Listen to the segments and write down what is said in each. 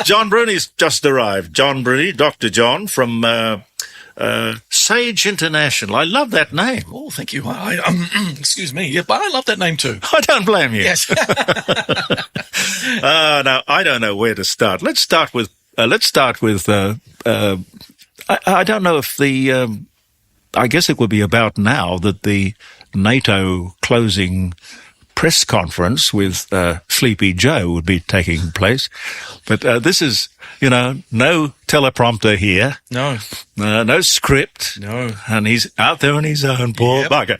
John Bruni's just arrived. John Bruni, Dr. John from Sage International. I love that name. Oh, thank you. Excuse me. Yeah, but I love that name too. I don't blame you. Yes. Now, I don't know where to start. Let's start with. I don't know if I guess it would be about now that the NATO closing press conference with Sleepy Joe would be taking place. But this is, no teleprompter here. No. No script. No. And he's out there on his own, poor bugger.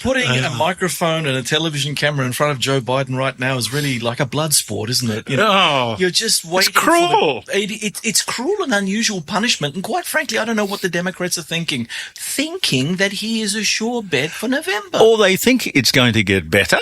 Putting a microphone and a television camera in front of Joe Biden right now is really like a blood sport, isn't it? You're just waiting. It's cruel. It's cruel and unusual punishment. And quite frankly, I don't know what the Democrats are thinking. Thinking that he is a sure bet for November. Or they think it's going to get better.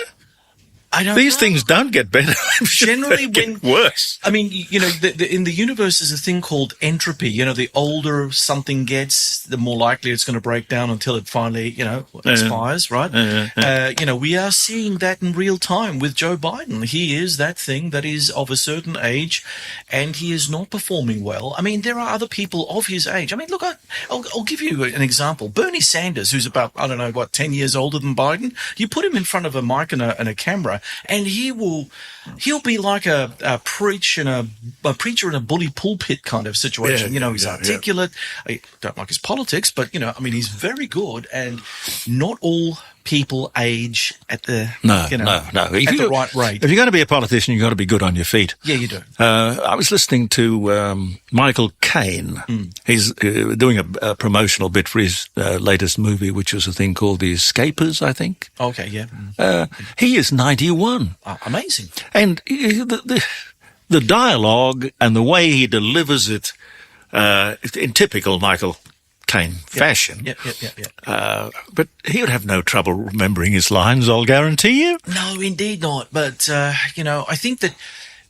These things don't get better. Generally, they get worse. I mean, in the universe is a thing called entropy. The older something gets, the more likely it's going to break down until it finally, expires, right? We are seeing that in real time with Joe Biden. He is that thing that is of a certain age, and he is not performing well. I mean, there are other people of his age. I mean, look, I'll give you an example. Bernie Sanders, who's about, 10 years older than Biden. You put him in front of a mic and a camera, and he'll be like a preacher in a bully pulpit kind of situation. He's articulate. I don't like his politics, but he's very good. And not all people age at the the right rate. If you're going to be a politician, you've got to be good on your feet. Yeah, you do. I was listening to Michael Caine. He's doing a promotional bit for his latest movie, which was a thing called The Escapers, I think. Okay, yeah. He is 91. Amazing. And the dialogue and the way he delivers it in typical Michael Caine fashion. Yeah. But he would have no trouble remembering his lines, I'll guarantee you. No, indeed not. But, I think that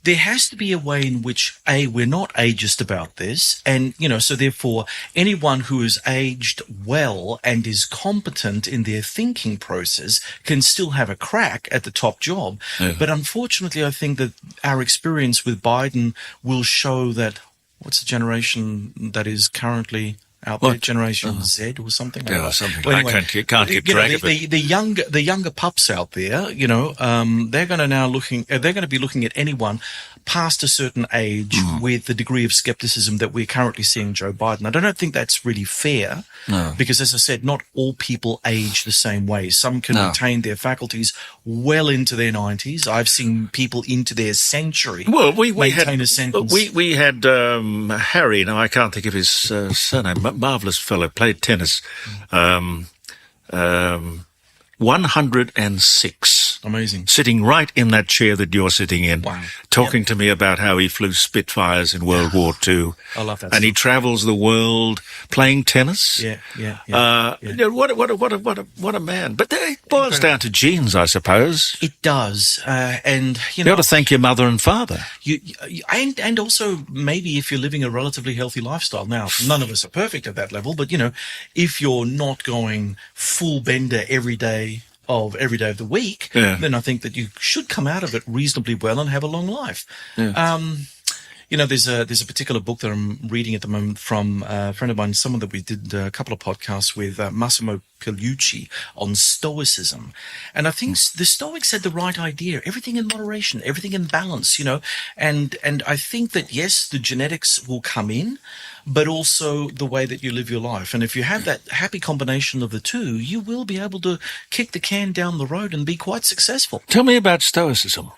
there has to be a way in which, we're not ageist about this. And, so therefore, anyone who is aged well and is competent in their thinking process can still have a crack at the top job. Yeah. But unfortunately, I think that our experience with Biden will show that, what's the generation that is currently out there, Generation Z or something. Yeah, something. Well, anyway, I can't keep track of it. The younger pups out there, they're going to be looking at anyone past a certain age with the degree of skepticism that we're currently seeing Joe Biden. I don't think that's really fair, because, as I said, not all people age the same way. Some can retain their faculties well into their 90s. I've seen people into their century maintain a sentence. We had Harry. Now I can't think of his surname. Marvelous fellow, played tennis. 106. Amazing. Sitting right in that chair that you're sitting in. Wow. Talking to me about how he flew Spitfires in World War II. I love that. And he travels the world playing tennis. Yeah. What a man. But it boils down to genes, I suppose. It does. And, you ought to thank your mother and father. And also maybe if you're living a relatively healthy lifestyle. Now, none of us are perfect at that level, but, if you're not going full bender every day of the week, then I think that you should come out of it reasonably well and have a long life. Yeah. There's a particular book that I'm reading at the moment from a friend of mine, someone that we did a couple of podcasts with, Massimo Pigliucci, on Stoicism. And I think the Stoics had the right idea. Everything in moderation, everything in balance, and I think that, yes, the genetics will come in, but also the way that you live your life. And if you have that happy combination of the two, you will be able to kick the can down the road and be quite successful. Tell me about Stoicism.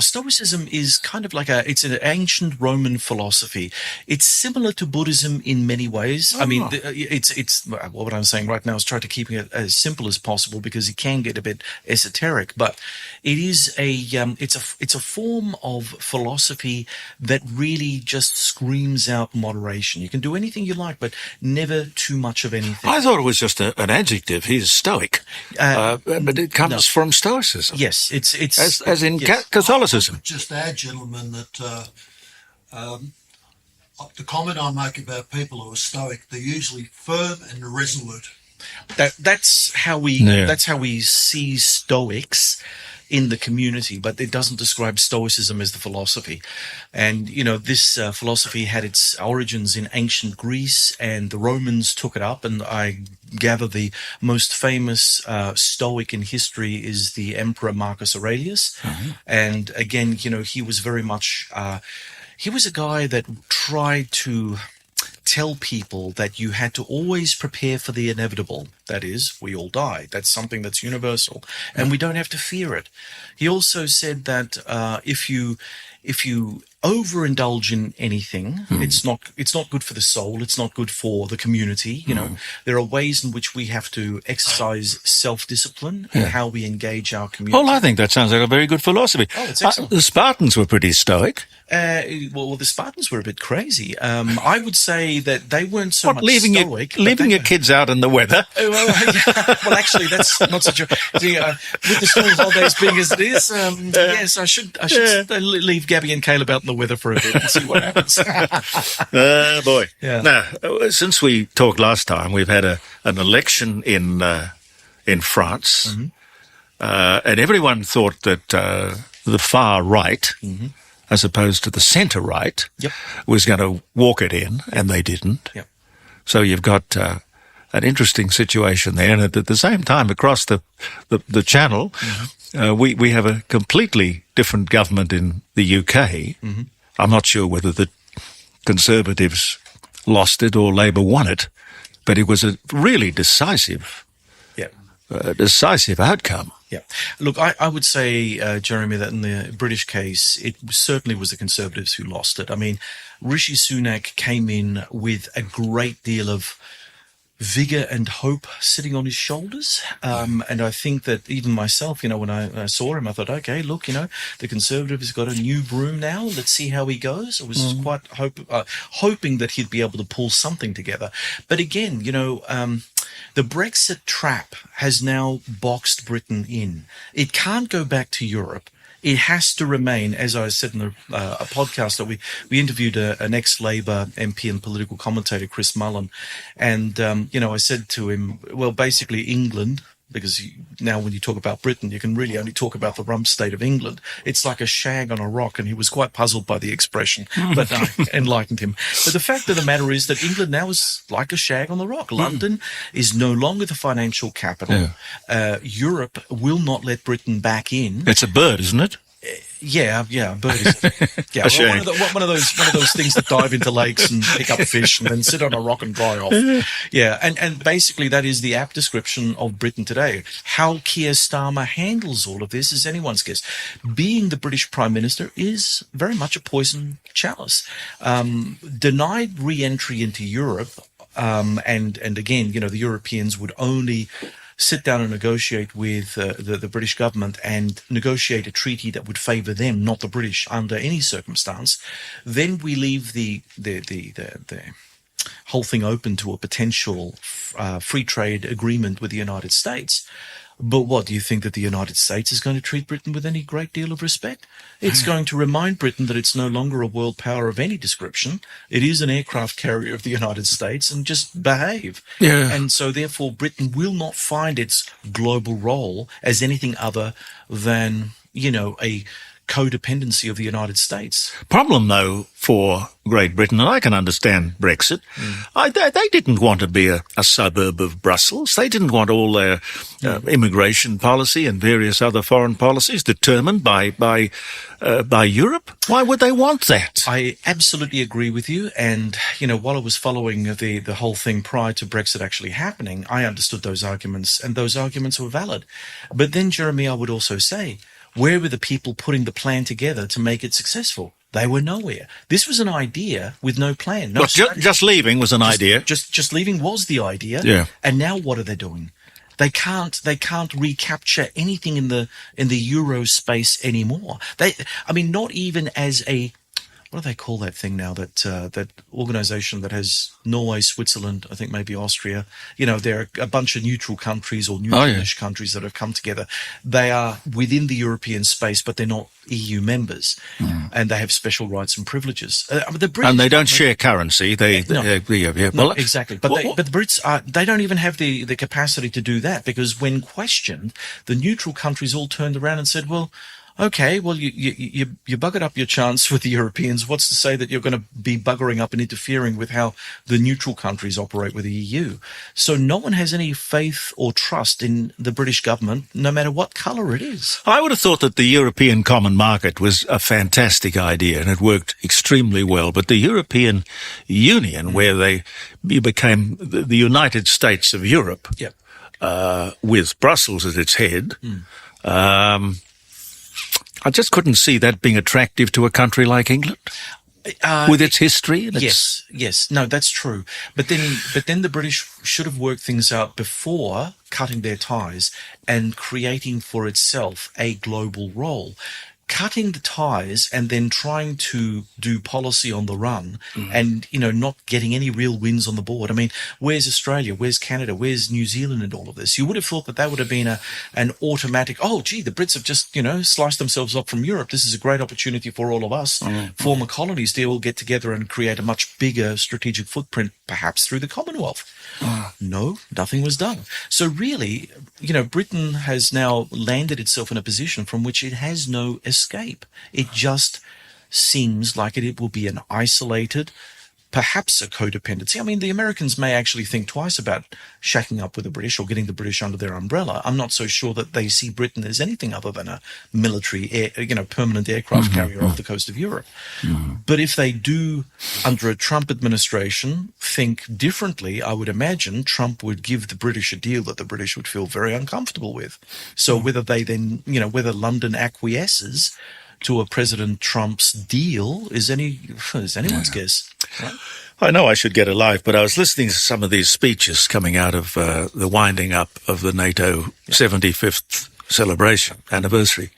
Stoicism is kind of like it's an ancient Roman philosophy. It's similar to Buddhism in many ways. I mean, it's what I'm saying right now is try to keep it as simple as possible, because it can get a bit esoteric. But it is it's a form of philosophy that really just screams out moderation. You can do anything you like, but never too much of anything. I thought it was just an adjective. He's stoic, but it comes from Stoicism. Yes, it's as in Catholicism. I would just add, gentlemen, that the comment I make about people who are stoic, they're usually firm and resolute. That's how we see Stoics. in the community, but it doesn't describe Stoicism as the philosophy. And, this philosophy had its origins in ancient Greece, and the Romans took it up, and I gather the most famous Stoic in history is the Emperor Marcus Aurelius. Mm-hmm. And again, he was very much, he was a guy that tried to tell people that you had to always prepare for the inevitable. That is, we all die. That's something that's universal, and we don't have to fear it. He also said that if you overindulge in anything, it's not good for the soul. It's not good for the community. There are ways in which we have to exercise self-discipline in how we engage our community. Well, I think that sounds like a very good philosophy. Oh, it's excellent. The Spartans were pretty stoic. Well, the Spartans were a bit crazy. I would say that they weren't so much stoic. Leaving your kids out in the weather. Well, actually, that's not such a... with the school holidays being as it is, yes, I should leave Gabby and Caleb out in the weather for a bit and see what happens. Oh, boy. Yeah. Now, since we talked last time, we've had an election in France, and everyone thought that the far right... as opposed to the centre-right, was going to walk it in, and they didn't. Yep. So you've got an interesting situation there. And at the same time, across the channel, we have a completely different government in the UK. Mm-hmm. I'm not sure whether the Conservatives lost it or Labour won it, but it was a really decisive outcome. Yeah. Look, I would say, Jeremy, that in the British case, it certainly was the Conservatives who lost it. I mean, Rishi Sunak came in with a great deal of vigor and hope sitting on his shoulders. And I think that even myself, when I saw him, I thought, okay, look, the Conservative has got a new broom now. Let's see how he goes. I was quite hoping that he'd be able to pull something together. But again, the Brexit trap has now boxed Britain in. It can't go back to Europe. It has to remain, as I said in a podcast that we interviewed an ex-Labour MP and political commentator, Chris Mullen, and I said to him, well, basically England, because now when you talk about Britain, you can really only talk about the rump state of England. It's like a shag on a rock, and he was quite puzzled by the expression, but I enlightened him. But the fact of the matter is that England now is like a shag on the rock. London is no longer the financial capital. Europe will not let Britain back in. It's a bird, isn't it? Yeah, bird is one of those things that dive into lakes and pick up fish and then sit on a rock and dry off. Yeah, and basically that is the apt description of Britain today. How Keir Starmer handles all of this is anyone's guess. Being the British Prime Minister is very much a poison chalice. Denied re-entry into Europe, and again, the Europeans would only sit down and negotiate with the British government and negotiate a treaty that would favour them, not the British, under any circumstance, then we leave the whole thing open to a potential free trade agreement with the United States. But what, do you think that the United States is going to treat Britain with any great deal of respect? It's going to remind Britain that it's no longer a world power of any description. It is an aircraft carrier of the United States, and just behave. Yeah. And so therefore Britain will not find its global role as anything other than, a codependency of the United States. Problem, though, for Great Britain, and I can understand Brexit, they didn't want to be a suburb of Brussels. They didn't want all their immigration policy and various other foreign policies determined by Europe. Why would they want that? I absolutely agree with you. And, while I was following the whole thing prior to Brexit actually happening, I understood those arguments, and those arguments were valid. But then, Jeremy, I would also say, where were the people putting the plan together to make it successful? They were nowhere. This was an idea with no plan. No, just leaving was an idea. Just leaving was the idea. Yeah. And now what are they doing? They can't recapture anything in the Euro space anymore. Not even as a what do they call that thing now? That organization that has Norway, Switzerland, I think maybe Austria. There are a bunch of neutral countries or neutralish countries that have come together. They are within the European space, but they're not EU members, and they have special rights and privileges. And they don't share currency. No, exactly. But the Brits they don't even have the capacity to do that, because when questioned, the neutral countries all turned around and said, well, okay, well, you buggered up your chance with the Europeans. What's to say that you're going to be buggering up and interfering with how the neutral countries operate with the EU? So no one has any faith or trust in the British government, no matter what colour it is. I would have thought that the European Common Market was a fantastic idea, and it worked extremely well. But the European Union, where you became the United States of Europe, with Brussels at its head, I just couldn't see that being attractive to a country like England, with its history. And yes, no, that's true. But then the British should have worked things out before cutting their ties and creating for itself a global role. Cutting the ties and then trying to do policy on the run and, not getting any real wins on the board. I mean, where's Australia? Where's Canada? Where's New Zealand in all of this? You would have thought that would have been an automatic, the Brits have just, sliced themselves off from Europe. This is a great opportunity for all of us, former colonies, to all get together and create a much bigger strategic footprint, perhaps through the Commonwealth. No, nothing was done. So really, Britain has now landed itself in a position from which it has no escape. It just seems like it will be an isolated, perhaps a codependency. I mean, the Americans may actually think twice about shacking up with the British or getting the British under their umbrella. I'm not so sure that they see Britain as anything other than a military, permanent aircraft carrier off the coast of Europe. But if they do, under a Trump administration, think differently, I would imagine Trump would give the British a deal that the British would feel very uncomfortable with. So whether they then, whether London acquiesces to a President Trump's deal is anyone's guess. Right? I know I should get a life, but I was listening to some of these speeches coming out of the winding up of the NATO 75th anniversary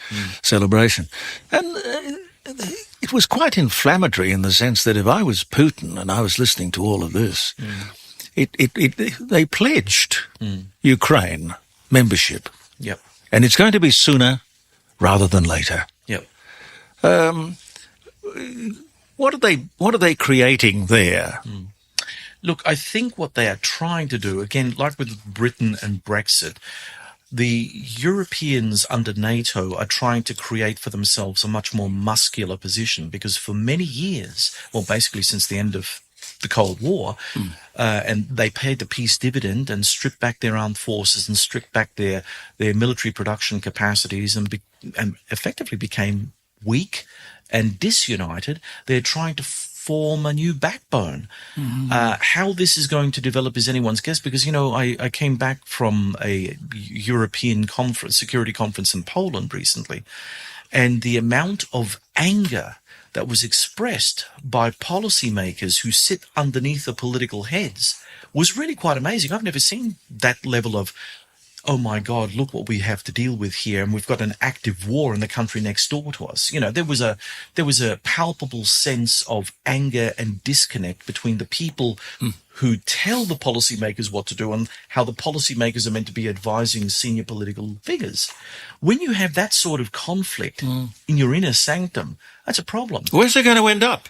celebration. And it was quite inflammatory in the sense that if I was Putin and I was listening to all of this, they pledged Ukraine membership. Yep. And it's going to be sooner rather than later. Yep. What are they creating there? Look, I think what they are trying to do, again, like with Britain and Brexit, the Europeans under NATO are trying to create for themselves a much more muscular position, because for many years, well, basically since the end of the Cold War, and they paid the peace dividend and stripped back their armed forces and stripped back their military production capacities and effectively became weak and disunited. They're trying to form a new backbone. How this is going to develop is anyone's guess, because, I came back from a European security conference in Poland recently, and the amount of anger that was expressed by policymakers who sit underneath the political heads was really quite amazing. I've never seen that level of, oh my God, look what we have to deal with here, and we've got an active war in the country next door to us. There was a palpable sense of anger and disconnect between the people who tell the policymakers what to do and how the policymakers are meant to be advising senior political figures. When you have that sort of conflict in your inner sanctum, that's a problem. Where's it going to end up?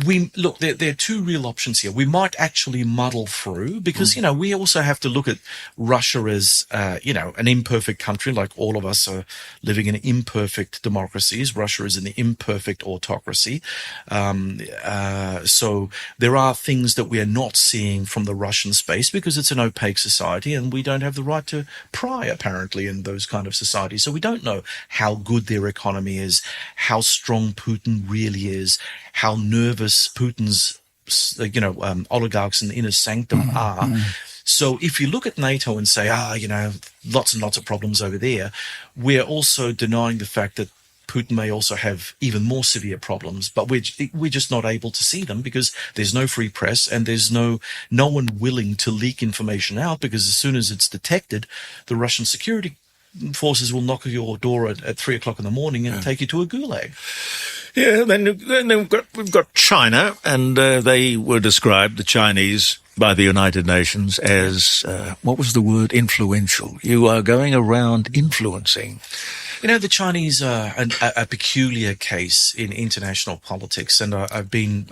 There are two real options here. We might actually muddle through because, we also have to look at Russia as, an imperfect country, like all of us are living in imperfect democracies. Russia is an imperfect autocracy. So there are things that we are not seeing from the Russian space because it's an opaque society and we don't have the right to pry, apparently, in those kind of societies. So we don't know how good their economy is, how strong Putin really is, how nervous Putin's, oligarchs in the inner sanctum are. So if you look at NATO and say, lots and lots of problems over there, we're also denying the fact that Putin may also have even more severe problems, but we're just not able to see them because there's no free press and there's no one willing to leak information out, because as soon as it's detected, the Russian security forces will knock at your door at 3 o'clock in the morning and take you to a gulag. Yeah, then we've got China, and they were described, the Chinese, by the United Nations as, what was the word? Influential. You are going around influencing. You know, the Chinese are a peculiar case in international politics, and I've been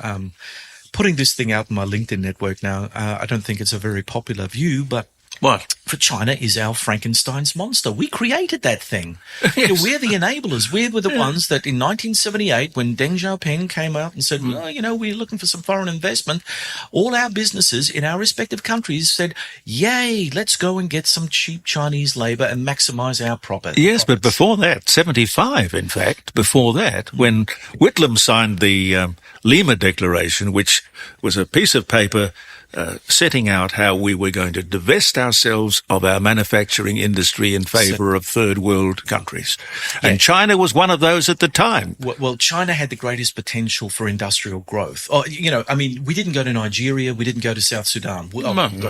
putting this thing out in my LinkedIn network now. I don't think it's a very popular view, but What? for China is our Frankenstein's monster. We created that thing. Yes. You know, we're the enablers. We were the ones that in 1978, when Deng Xiaoping came out and said, well, you know, we're looking for some foreign investment, all our businesses in our respective countries said, yay, let's go and get some cheap Chinese labor and maximize our profits. Yes, but before that, 75, in fact, before that, when Whitlam signed the Lima Declaration, which was a piece of paper setting out how we were going to divest ourselves of our manufacturing industry in favor of third world countries. Yeah. And China was one of those at the time. Well, China had the greatest potential for industrial growth. Oh, you know, I mean, we didn't go to Nigeria. We didn't go to South Sudan.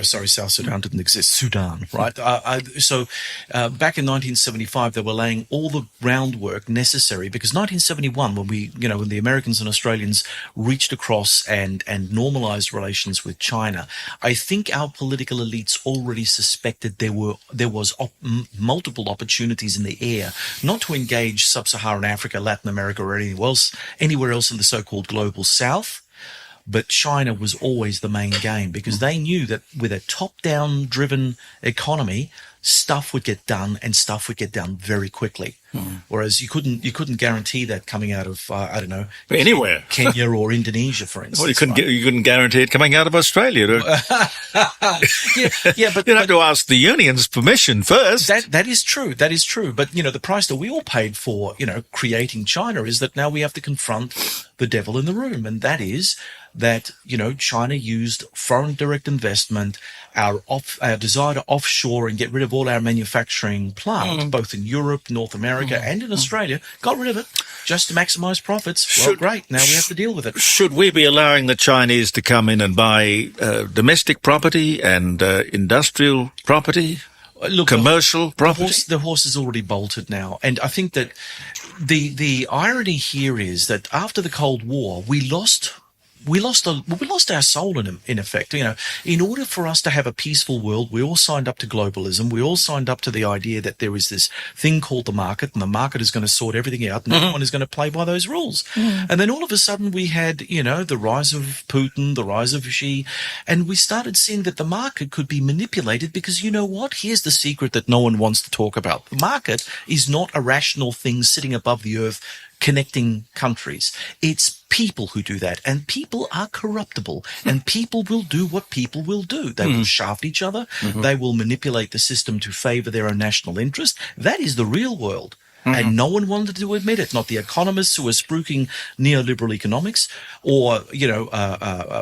Sorry, South Sudan didn't exist. Sudan, right? So back in 1975, they were laying all the groundwork necessary because 1971, when when the Americans and Australians reached across and normalized relations with China, I think our political elites already suspected there was multiple opportunities in the air, not to engage sub-Saharan Africa, Latin America, or anywhere else in the so-called global South. But China was always the main game because they knew that with a top-down driven economy, stuff would get done and stuff would get done very quickly. Whereas you couldn't guarantee that coming out of I don't know, Anywhere. Kenya or Indonesia, for instance. Well, you couldn't guarantee it coming out of Australia. But You'd have to ask the union's permission first. That is true. That is true. But you know, the price that we all paid for, creating China is that now we have to confront the devil in the room, and that is that China used foreign direct investment, our desire to offshore and get rid of all our manufacturing plant, both in Europe, North America, and in Australia, got rid of it just to maximize profits. Well, great. Now we have to deal with it. Should we be allowing the Chinese to come in and buy domestic property and industrial property? Look, commercial property? The horse is already bolted now. And I think that the irony here is that after the Cold War, we lost our soul in effect. In order for us to have a peaceful world, we all signed up to globalism. We all signed up to the idea that there is this thing called the market, and the market is going to sort everything out, and everyone is going to play by those rules. And then all of a sudden we had, the rise of Putin, the rise of Xi, and we started seeing that the market could be manipulated because you know what? Here's the secret that no one wants to talk about. The market is not a rational thing sitting above the earth connecting countries. It's people who do that, and people are corruptible, and people will do what people will do. They will shaft each other. They will manipulate the system to favor their own national interest. That is the real world. And no one wanted to admit it. Not the economists who are spruiking neoliberal economics or,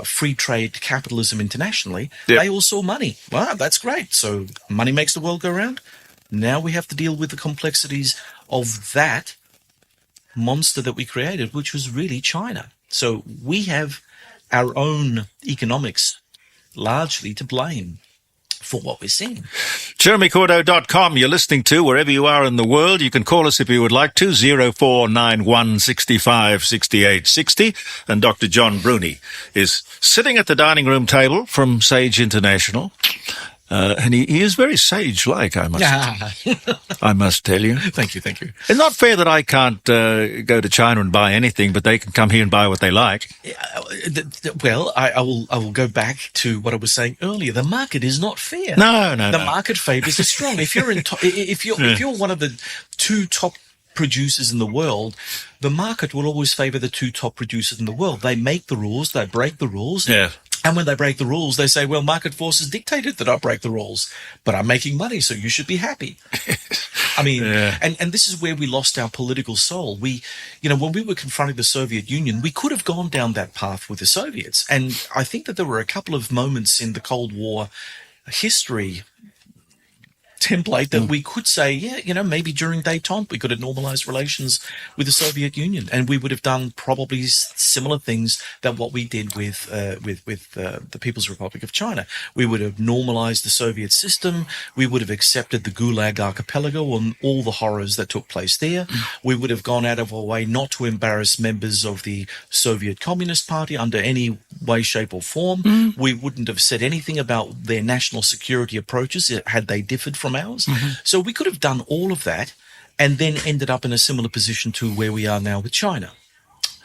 free trade capitalism internationally. Yep. They all saw money. Wow, that's great. So money makes the world go round. Now we have to deal with the complexities of that monster that we created, which was really China. So we have our own economics largely to blame for what we're seeing. JeremyCordeaux.com you're listening to wherever you are in the world. You can call us if you would like to, 0491656860. And Dr. John Bruni is sitting at the dining room table from Sage International. And he is very sage-like, I must tell you. Thank you. It's not fair that I can't go to China and buy anything, but they can come here and buy what they like. Well, I will go back to what I was saying earlier. The market is not fair. No. The market favors the strong. If you're one of the two top producers in the world, the market will always favor the two top producers in the world. They make the rules, they break the rules. Yeah. And when they break the rules, they say, well, market forces dictated that I break the rules, but I'm making money, so you should be happy. I mean, and this is where we lost our political soul. We, when we were confronting the Soviet Union, we could have gone down that path with the Soviets. And I think that there were a couple of moments in the Cold War history template that we could say, yeah, maybe during détente we could have normalized relations with the Soviet Union, and we would have done probably similar things that what we did with the People's Republic of China. We would have normalized the Soviet system. We would have accepted the Gulag Archipelago and all the horrors that took place there. We would have gone out of our way not to embarrass members of the Soviet Communist Party under any way, shape or form. We wouldn't have said anything about their national security approaches had they differed from ours. So we could have done all of that and then ended up in a similar position to where we are now with China.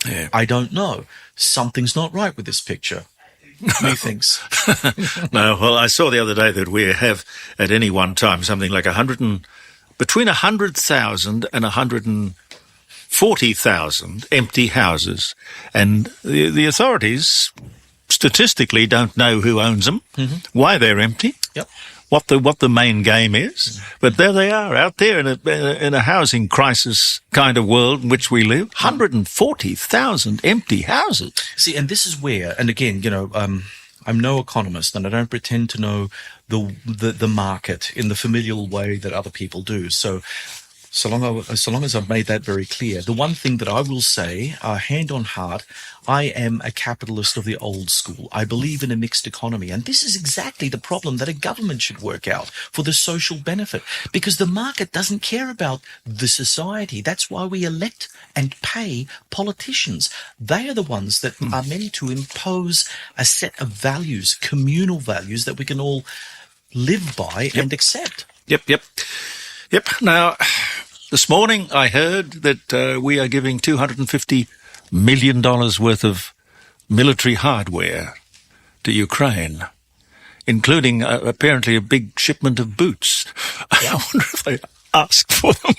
Yeah. I don't know. Something's not right with this picture. Methinks. No, well, I saw the other day that we have at any one time something like between 100,000 and 140,000 empty houses, and the authorities statistically don't know who owns them, why they're empty. Yep. What the main game is, but there they are out there in a housing crisis kind of world in which we live. 140,000 empty houses. See, and this is where, and again, I'm no economist, and I don't pretend to know the market in the familial way that other people do. So long as I've made that very clear, the one thing that I will say, hand on heart, I am a capitalist of the old school. I believe in a mixed economy. And this is exactly the problem that a government should work out for the social benefit, because the market doesn't care about the society. That's why we elect and pay politicians. They are the ones that are meant to impose a set of values, communal values that we can all live by and accept. Yep. Now, this morning I heard that we are giving $250 million worth of military hardware to Ukraine, including apparently a big shipment of boots. I wonder if they asked for them.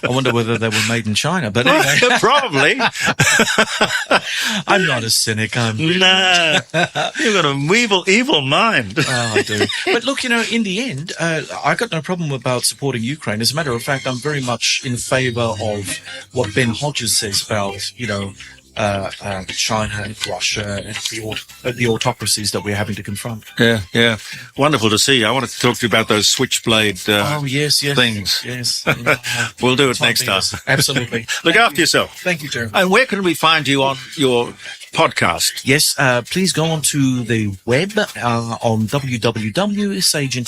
I wonder whether they were made in China, but anyway. Probably. I'm not a cynic. Nah, you've got an evil mind. Oh, I do. But look, in the end, I got no problem about supporting Ukraine. As a matter of fact, I'm very much in favour of what Ben Hodges says about, China and Russia and the autocracies that we're having to confront. Yeah. Wonderful to see. I wanted to talk to you about those switchblade yes. things. Yes. We'll do it next time. Absolutely. Look after yourself. Thank you, Jeremy. And where can we find you on your podcast? Yes, please go on to the web on www.sageinternet.com.